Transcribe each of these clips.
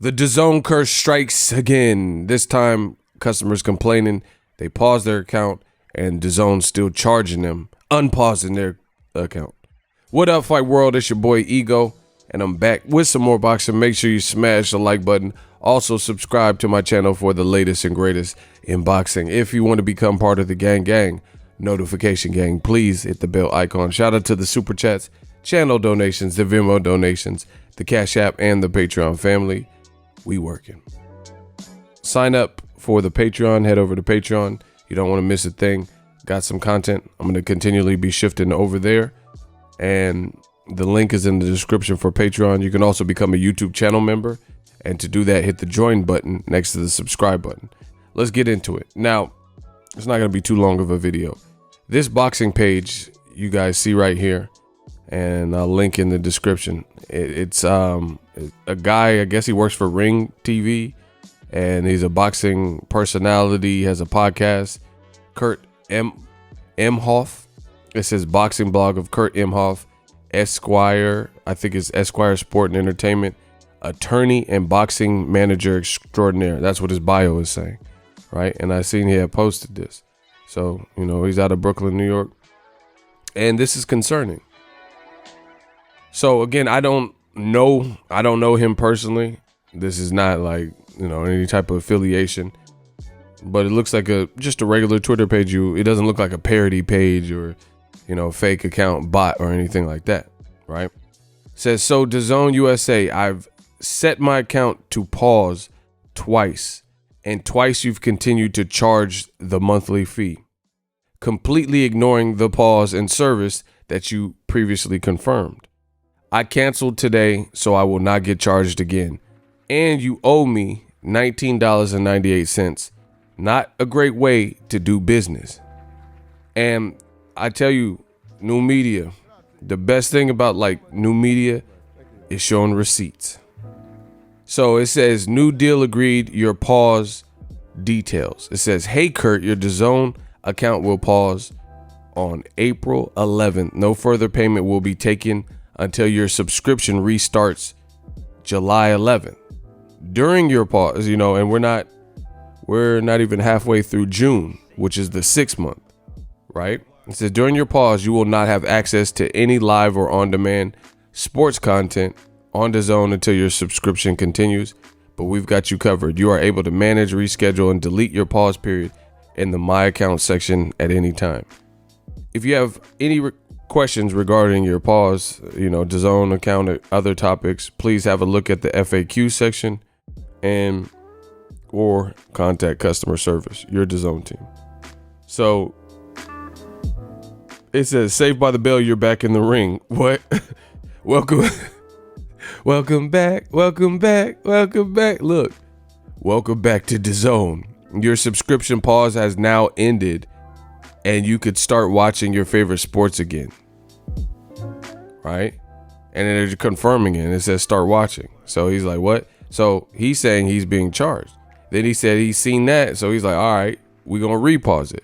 The Dazn curse strikes again. This time, customers complaining they paused their account and Dazn still charging them, unpausing their account. What up, Fight World? It's your boy Ego, and I'm back with some more boxing. Make sure you smash the like button. Also, subscribe to my channel for the latest and greatest in boxing. If you want to become part of the gang, notification gang, please hit the bell icon. Shout out to the super chats, channel donations, the Venmo donations, the Cash App, and the Patreon family. We working. Sign up for the Patreon. Head over to Patreon. You don't want to miss a thing. Got some content. I'm going to continually be shifting over there. And the link is in the description for Patreon. You can also become a YouTube channel member. And to do that, hit the join button next to the subscribe button. Let's get into it. Now, it's not going to be too long of a video. This boxing page you guys see right here, and I'll link in the description. It's a guy, I guess he works for Ring TV, and he's a boxing personality. He has a podcast, Kurt Imhoff. It says boxing blog of Kurt Imhoff, Esquire. I think it's Esquire Sport and Entertainment, attorney and boxing manager extraordinaire. That's what his bio is saying, right? And I seen he had posted this. So, you know, he's out of Brooklyn, New York. And this is concerning. So again, I don't know him personally. This is not like, you know, any type of affiliation, but it looks like just a regular Twitter page. It doesn't look like a parody page or, you know, fake account bot or anything like that, right? It says, so Dazn USA, I've set my account to pause twice, and twice you've continued to charge the monthly fee, completely ignoring the pause in service that you previously confirmed. I canceled today, so I will not get charged again. And you owe me $19.98. Not a great way to do business. And I tell you, new media, the best thing about like new media is showing receipts. So it says, new deal agreed, your pause details. It says, hey, Kurt, your Dazn account will pause on April 11th. No further payment will be taken until your subscription restarts July 11th. During your pause, you know, and we're not even halfway through June, which is the 6th month, right? It says, during your pause, you will not have access to any live or on-demand sports content on Dazn until your subscription continues, but we've got you covered. You are able to manage, reschedule, and delete your pause period in the My Account section at any time. If you have any questions regarding your pause, you know, Dazn account or other topics, please have a look at the FAQ section or contact customer service, your Dazn team. So it says, saved by the bell, you're back in the ring. What? Welcome back. Look, welcome back to Dazn. Your subscription pause has now ended, and you could start watching your favorite sports again. Right? And then they're confirming it, and it says start watching. So he's like, what? So he's saying he's being charged. Then he said he's seen that, so he's like, all right, we're gonna repause it.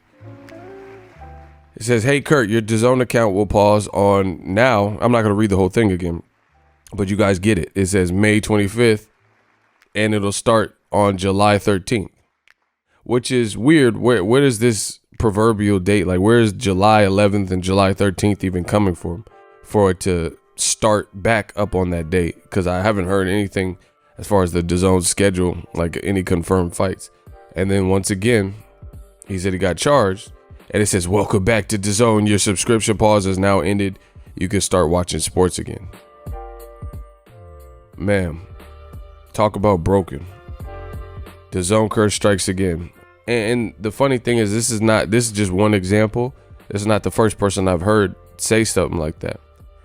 It says, hey, Kurt, your Dazn account will pause on now. I'm not gonna read the whole thing again, but you guys get it. It says May 25th, and it'll start on July 13th, which is weird. Where is this proverbial date? Like, where is July 11th and July 13th even coming from for it to start back up on that date? Because I haven't heard anything as far as the Dazn schedule, like any confirmed fights. And then once again, he said he got charged, and it says, welcome back to Dazn. Your subscription pause has now ended. You can start watching sports again. Man, talk about broken. Dazn curse strikes again. And the funny thing is, this is just one example. This is not the first person I've heard say something like that.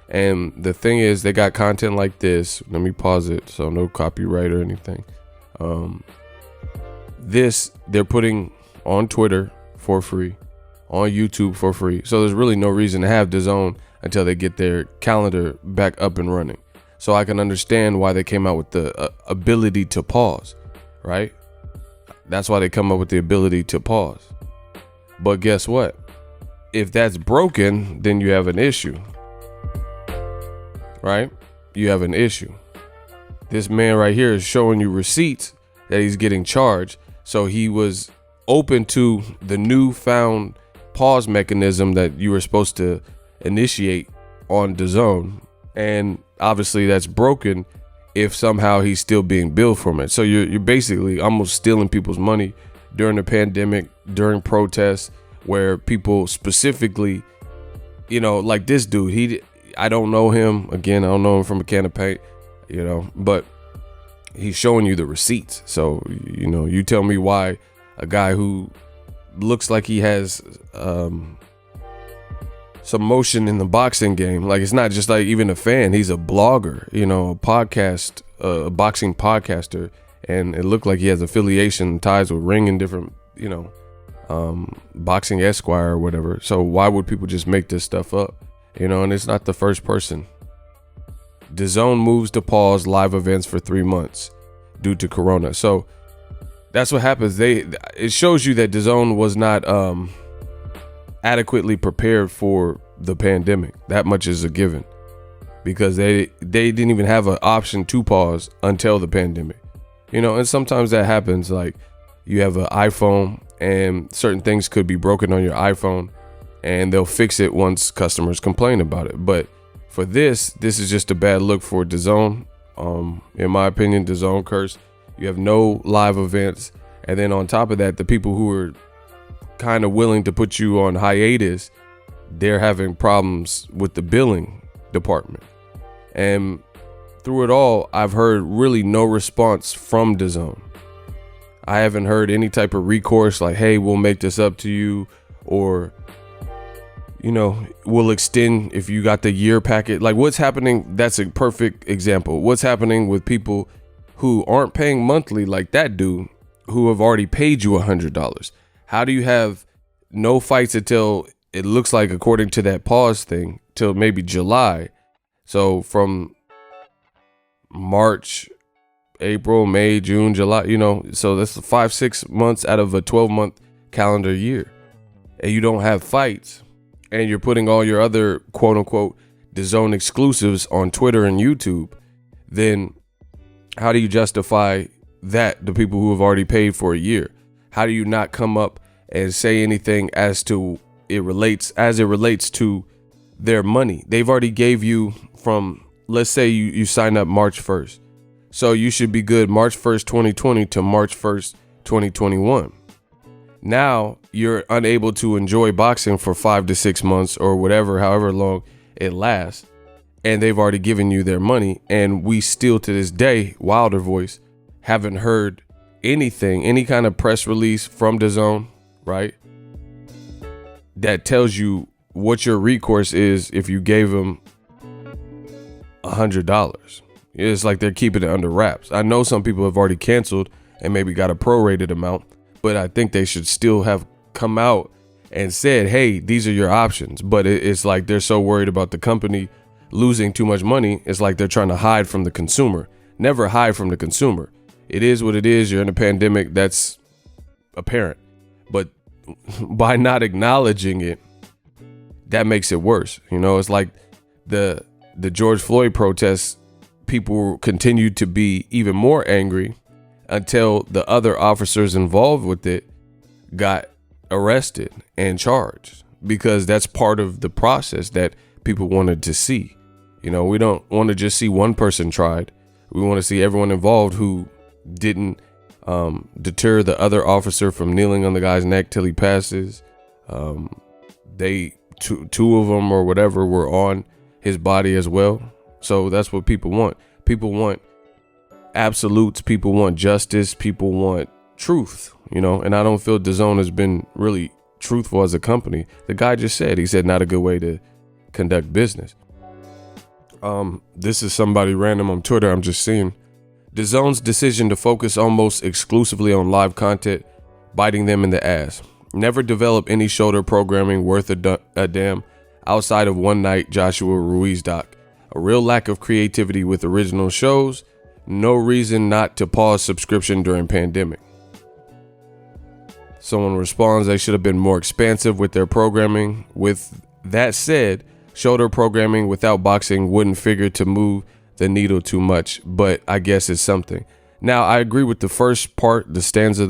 And the thing is, they got content like this. Let me pause it so no copyright or anything. This they're putting on Twitter for free, on YouTube for free. So there's really no reason to have Dazn until they get their calendar back up and running. So I can understand why they came out with the ability to pause, right? That's why they come up with the ability to pause. But guess what? If that's broken, then you have an issue, right? You have an issue. This man right here is showing you receipts that he's getting charged. So he was open to the newfound pause mechanism that you were supposed to initiate on Dazn, and obviously that's broken if somehow he's still being billed from it. So you're basically almost stealing people's money during the pandemic, during protests, where people specifically, you know, like this dude, I don't know him. Again, I don't know him from a can of paint, you know, but he's showing you the receipts. So, you know, you tell me why a guy who looks like he has some motion in the boxing game, like it's not just like even a fan, he's a blogger, you know, a boxing podcaster, and it looked like he has affiliation ties with Ring and different, you know, Boxing Esquire or whatever. So why would people just make this stuff up, you know? And it's not the first person. Dazn moves to pause live events for 3 months due to corona. So that's what happens. It shows you that Dazn was not adequately prepared for the pandemic. That much is a given, because they didn't even have an option to pause until the pandemic, you know. And sometimes that happens, like you have an iPhone and certain things could be broken on your iPhone and they'll fix it once customers complain about it. But for this is just a bad look for Dazn. In my opinion, Dazn curse. You have no live events, and then on top of that, the people who are kind of willing to put you on hiatus, they're having problems with the billing department. And through it all, I've heard really no response from Dazn. I haven't heard any type of recourse like, hey, we'll make this up to you, or, you know, we'll extend if you got the year packet. Like what's happening, that's a perfect example. What's happening with people who aren't paying monthly, like that dude who have already paid you $100? How do you have no fights until it looks like, according to that pause thing, till maybe July? So from March, April, May, June, July, you know, so that's 5-6 months out of a 12-month calendar year, and you don't have fights, and you're putting all your other quote unquote Dazn exclusives on Twitter and YouTube. Then how do you justify that to people who have already paid for a year? How do you not come up and say anything as it relates to their money? They've already gave you from, let's say you sign up March 1st. So you should be good March 1st, 2020 to March 1st, 2021. Now you're unable to enjoy boxing for 5 to 6 months or whatever, however long it lasts. And they've already given you their money. And we still to this day, Wilder Voice, haven't heard anything, any kind of press release from Dazn, right, that tells you what your recourse is if you gave them $100. It's like they're keeping it under wraps. I know some people have already canceled and maybe got a prorated amount, but I think they should still have come out and said, hey, these are your options. But it's like they're so worried about the company losing too much money. It's like they're trying to hide from the consumer. Never hide from the consumer. It is what it is. You're in a pandemic. That's apparent. But by not acknowledging it, that makes it worse. You know, it's like the George Floyd protests. People continued to be even more angry until the other officers involved with it got arrested and charged, because that's part of the process that people wanted to see. You know, we don't want to just see one person tried. We want to see everyone involved who didn't deter the other officer from kneeling on the guy's neck till he passes. Two of them or whatever were on his body as well. So that's what people want. People want absolutes. People want justice. People want truth, you know, and I don't feel Dazn has been really truthful as a company. The guy just said, he said, not a good way to conduct business. This is somebody random on Twitter I'm just seeing. Dazn's decision to focus almost exclusively on live content biting them in the ass. Never develop any shoulder programming worth a damn outside of one night Joshua Ruiz doc. A real lack of creativity with original shows. No reason not to pause subscription during pandemic. Someone responds, they should have been more expansive with their programming. With that said, shoulder programming without boxing wouldn't figure to move the needle too much, but I guess it's something. Now, I agree with the first part, the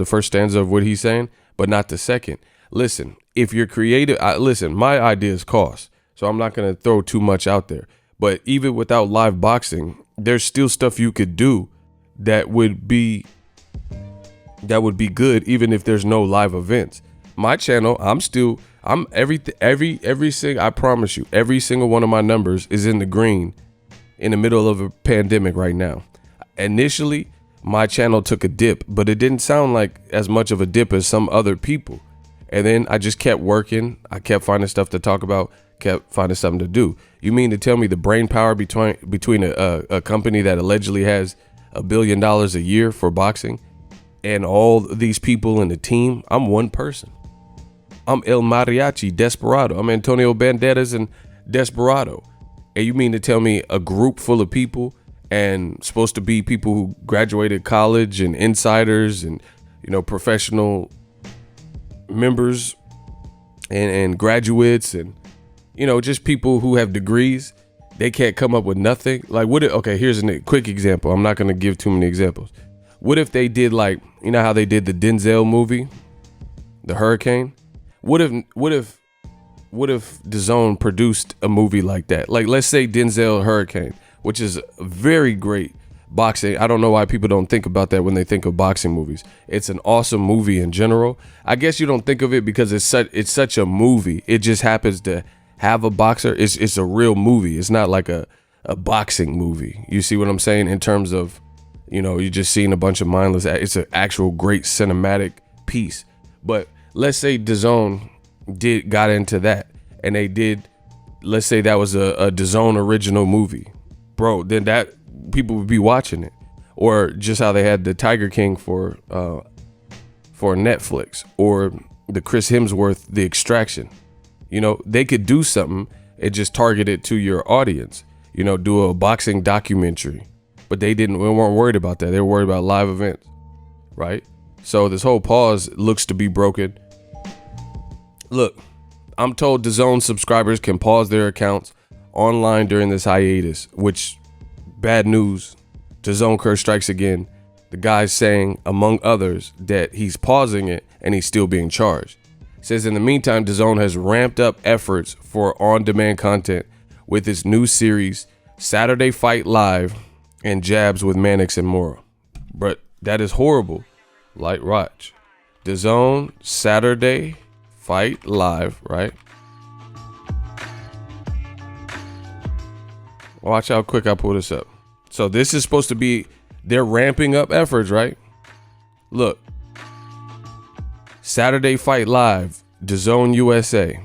first stanza of what he's saying, but not the second. Listen, if you're creative, listen, my idea is cost, so I'm not going to throw too much out there. But even without live boxing, there's still stuff you could do that would be good, even if there's no live events. My channel, I promise you, every single one of my numbers is in the green in the middle of a pandemic right now. Initially, my channel took a dip, but it didn't sound like as much of a dip as some other people. And then I just kept working. I kept finding stuff to talk about, kept finding something to do. You mean to tell me the brain power between a company that allegedly has $1 billion a year for boxing and all these people in the team? I'm one person. I'm El Mariachi Desperado. I'm Antonio Banderas and Desperado. And you mean to tell me a group full of people, and supposed to be people who graduated college and insiders and, professional members and graduates and, just people who have degrees, they can't come up with nothing? Like, here's a quick example. I'm not going to give too many examples. What if they did how they did the Denzel movie, The Hurricane? What if Dazn produced a movie like that? Like, let's say Denzel Hurricane, which is very great boxing. I don't know why people don't think about that when they think of boxing movies. It's an awesome movie in general. I guess you don't think of it because it's such a movie. It just happens to have a boxer. It's a real movie. It's not like a boxing movie. You see what I'm saying? In terms of, you're just seeing a bunch of mindless. It's an actual great cinematic piece. But let's say Dazn got into that, and they did. Let's say that was a Dazn original movie. Bro, then that people would be watching it. Or just how they had the Tiger King for Netflix, or the Chris Hemsworth, The Extraction. They could do something and just target it to your audience. Do a boxing documentary. But they weren't worried about that. They were worried about live events, right? So this whole pause looks to be broken. Look, I'm told DAZN subscribers can pause their accounts online during this hiatus, which, bad news. DAZN curse strikes again. The guy's saying, among others, that he's pausing it and he's still being charged. Says in the meantime, DAZN has ramped up efforts for on-demand content with its new series, Saturday Fight Live and Jabs with Mannix and Mora. But that is horrible. Like, watch. DAZN Saturday Fight Live, right? Watch how quick I pull this up. So this is supposed to be, they're ramping up efforts, right? Look. Saturday Fight Live, DAZN USA.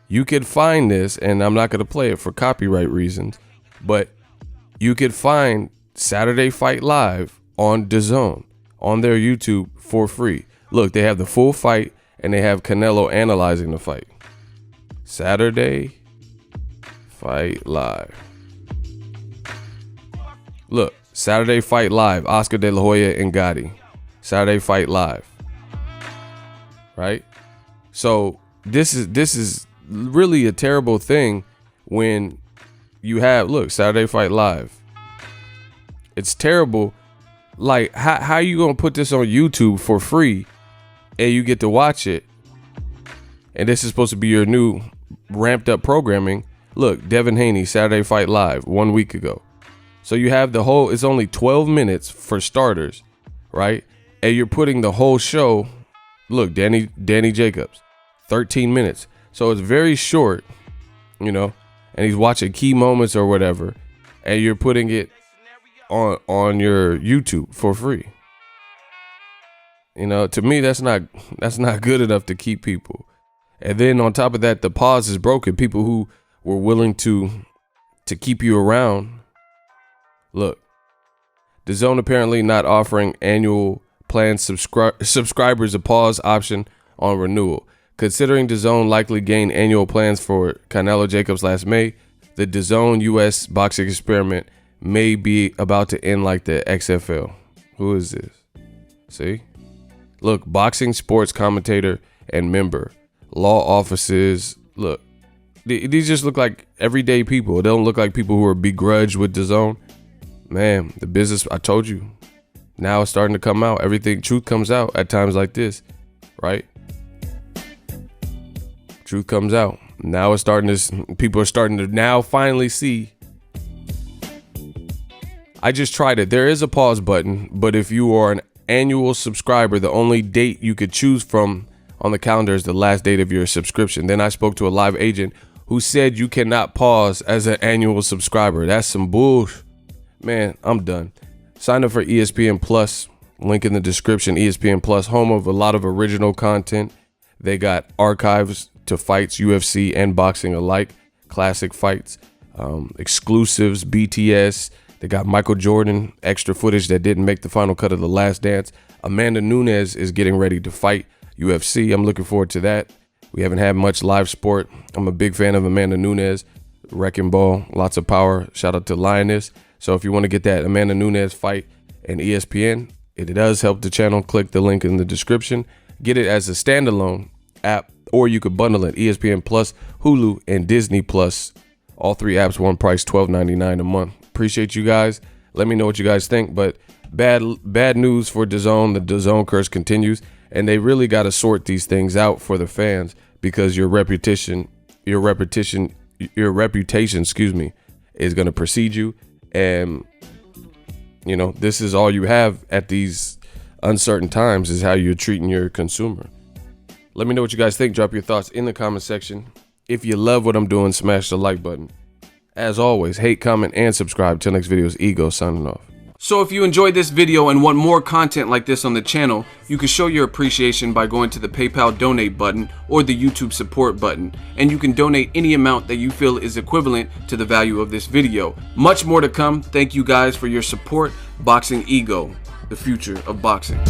You could find this, and I'm not going to play it for copyright reasons, but you could find Saturday Fight Live on DAZN on their YouTube for free. Look, they have the full fight, and they have Canelo analyzing the fight. Saturday Fight Live. Look, Saturday Fight Live, Oscar De La Hoya and Gotti. Saturday Fight Live. Right? So this is really a terrible thing when you have, look, Saturday Fight Live. It's terrible. Like, how you gonna put this on YouTube for free and you get to watch it, and this is supposed to be your new ramped up programming? Look, Devin Haney, Saturday Fight Live 1 week ago. So you have the whole, it's only 12 minutes for starters, right? And you're putting the whole show, look, Danny Jacobs, 13 minutes. So it's very short, and he's watching key moments or whatever, and you're putting it on your YouTube for free. To me, that's not good enough to keep people. And then on top of that, the pause is broken. People who were willing to keep you around. Look, DAZN apparently not offering annual plan subscribers a pause option on renewal. Considering DAZN likely gained annual plans for Canelo Jacobs last May, the DAZN US boxing experiment may be about to end like the XFL. Who is this? See? Look, boxing sports commentator and member. Law offices. Look, These just look like everyday people. They don't look like people who are begrudged with Dazn. Man, the business, I told you, now it's starting to come out. Truth comes out at times like this, right? Truth comes out. Now it's people are starting to now finally see. I just tried it. There is a pause button, but if you are an annual subscriber, the only date you could choose from on the calendar is the last date of your subscription. Then I spoke to a live agent who said you cannot pause as an annual subscriber. That's some bullshit. Man, I'm done. Sign up for ESPN Plus. Link in the description. ESPN Plus, home of a lot of original content. They got archives to fights, UFC and boxing alike, classic fights, exclusives, BTS. They got Michael Jordan, extra footage that didn't make the final cut of The Last Dance. Amanda Nunes is getting ready to fight UFC. I'm looking forward to that. We haven't had much live sport. I'm a big fan of Amanda Nunes. Wrecking ball, lots of power. Shout out to Lioness. So if you want to get that Amanda Nunes fight and ESPN, it does help the channel. Click the link in the description. Get it as a standalone app, or you could bundle it. ESPN Plus, Hulu, and Disney Plus. All 3 apps, one price, $12.99 a month. Appreciate you guys. Let me know what you guys think. But bad news for Dazn. The Dazn curse continues, and they really got to sort these things out for the fans, because your reputation, excuse me, is going to precede you. And you know, this is all you have at these uncertain times, is how you're treating your consumer. Let me know what you guys think. Drop your thoughts in the comment section. If you love what I'm doing, smash the like button. As always, hate, comment, and subscribe. Till next video is Ego signing off. So if you enjoyed this video and want more content like this on the channel, you can show your appreciation by going to the PayPal donate button or the YouTube support button, and you can donate any amount that you feel is equivalent to the value of this video. Much more to come. Thank you guys for your support. Boxingego, the future of boxing.